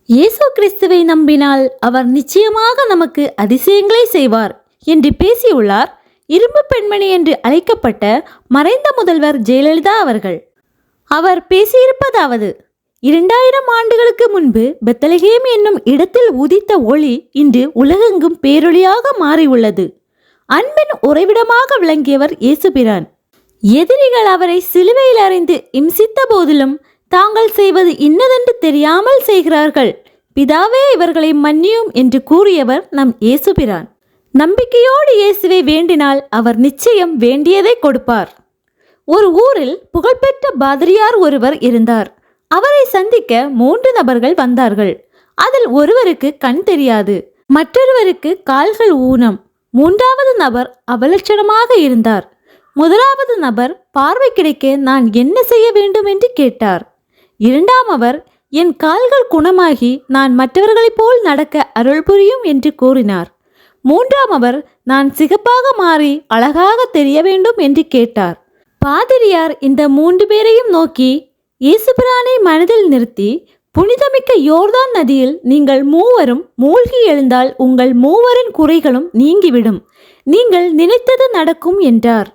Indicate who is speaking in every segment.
Speaker 1: இயேசு கிறிஸ்துவை நம்பினால் அவர் நிச்சயமாக நமக்கு அதிசயங்களை செய்வார் என்று பேசியுள்ளார் இரும்பு பெண்மணி என்று அழைக்கப்பட்ட மறைந்த முதல்வர் ஜெயலலிதா அவர்கள். அவர் பேசியிருப்பதாவது: 2000 ஆண்டுகளுக்கு முன்பு பெத்லகேம் என்னும் இடத்தில் உதித்த ஒளி இன்று உலகெங்கும் பேரொளியாக மாறியுள்ளது. அன்பின் உறைவிடமாக விளங்கியவர் இயேசுபிரான். எதிரிகள் அவரை சிலுவையில் அறைந்து இம்சித்த போதிலும் தாங்கள் செய்வது இன்னதென்று தெரியாமல் செய்கிறார்கள், பிதாவே இவர்களை மன்னியும் என்று கூறியவர் நம் இயேசுபிரான். நம்பிக்கையோடு இயேசுவை வேண்டினால் அவர் நிச்சயம் வேண்டியதை கொடுப்பார். ஒரு ஊரில் புகழ்பெற்ற பாதிரியார் ஒருவர் இருந்தார். அவரை சந்திக்க 3 நபர்கள் வந்தார்கள். அதில் ஒருவருக்கு கண் தெரியாது, மற்றொருவருக்கு கால்கள் ஊனம், 3வது நபர் அவலட்சணமாக இருந்தார். முதலாவது நபர் பார்வை கிடைக்க நான் என்ன செய்ய வேண்டும் என்று கேட்டார். 2ஆம் அவர் என் கால்கள் குணமாகி நான் மற்றவர்களைப் போல் நடக்க அருள் புரியும் என்று கூறினார். 3ஆம் அவர் நான் சிகப்பாக மாறி அழகாக தெரிய வேண்டும் என்று கேட்டார். பாதிரியார் இந்த 3 பேரையும் நோக்கி, இயேசுபிரானை மனதில் நிறுத்தி, புனிதமிக்க யோர்தான் நதியில் நீங்கள் மூவரும் மூழ்கி எழுந்தால் உங்கள் மூவரின் குறைகளும் நீங்கிவிடும், நீங்கள் நினைத்தது நடக்கும் என்றார்.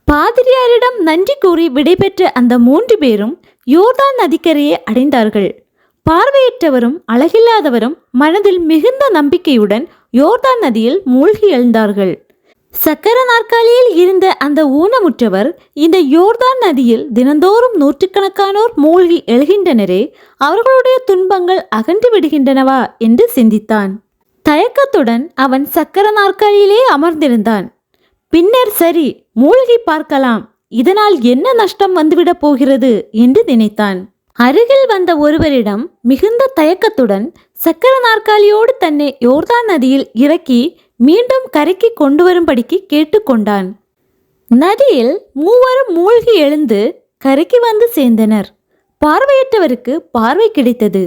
Speaker 1: பாதிரியாரிடம் நன்றி கூறி விடைபெற்ற அந்த 3 பேரும் யோர்தான் நதிக்கரையை அடைந்தார்கள். பார்வையற்றவரும் அழகில்லாதவரும் மனதில் மிகுந்த நம்பிக்கையுடன் யோர்தான் நதியில் மூழ்கி எழுந்தார்கள். சக்கர நாற்காலியில் இருந்த அந்த ஊனமுற்றவர் இந்த யோர்தான் நதியில் தினந்தோறும் நூற்றுக்கணக்கானோர் மூழ்கி எழுகின்றனரே, அவர்களுடைய துன்பங்கள் அகன்று விடுகின்றனவா என்று சிந்தித்தான். தயக்கத்துடன் அவன் சக்கர நாற்காலியிலே அமர்ந்திருந்தான். பின்னர் சரி, மூழ்கி பார்க்கலாம், இதனால் என்ன நஷ்டம் வந்துவிடப் போகிறது என்று நினைத்தான். அருகில் வந்த ஒருவரிடம் மிகுந்த தயக்கத்துடன் சக்கர நாற்காலியோடு தன்னை யோர்தான் நதியில் இறக்கி மீண்டும் கரைக்கு கொண்டு வரும்படிக்கு கேட்டுக்கொண்டான். நதியில் மூவரும் மூழ்கி எழுந்து கரைக்கு வந்து சேர்ந்தனர். பார்வையற்றவருக்கு பார்வை கிடைத்தது.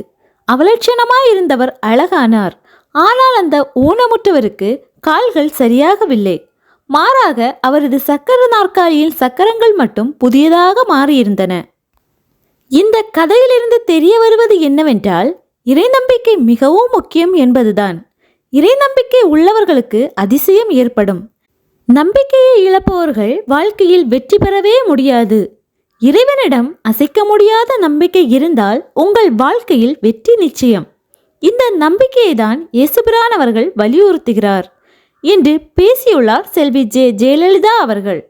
Speaker 1: அவலட்சணமாயிருந்தவர் அழகானார். ஆனால் அந்த ஊனமுற்றவருக்கு கால்கள் சரியாகவில்லை. மாறாக அவரது சக்கர நாற்காலியில் சக்கரங்கள் மட்டும் புதியதாக மாறியிருந்தன. இந்த கதையிலிருந்து தெரிய வருவது என்னவென்றால், இறைநம்பிக்கை மிகவும் முக்கியம் என்பதுதான். இறைநம்பிக்கை உள்ளவர்களுக்கு அதிசயம் ஏற்படும். நம்பிக்கையை இழப்பவர்கள் வாழ்க்கையில் வெற்றி பெறவே முடியாது. இறைவனிடம் அசைக்க முடியாத நம்பிக்கை இருந்தால் உங்கள் வாழ்க்கையில் வெற்றி நிச்சயம். இந்த நம்பிக்கையை தான் இயேசுபிரான் அவர்கள் வலியுறுத்துகிறார் என்று பேசியுள்ளார் செல்வி ஜெயலலிதா அவர்கள்.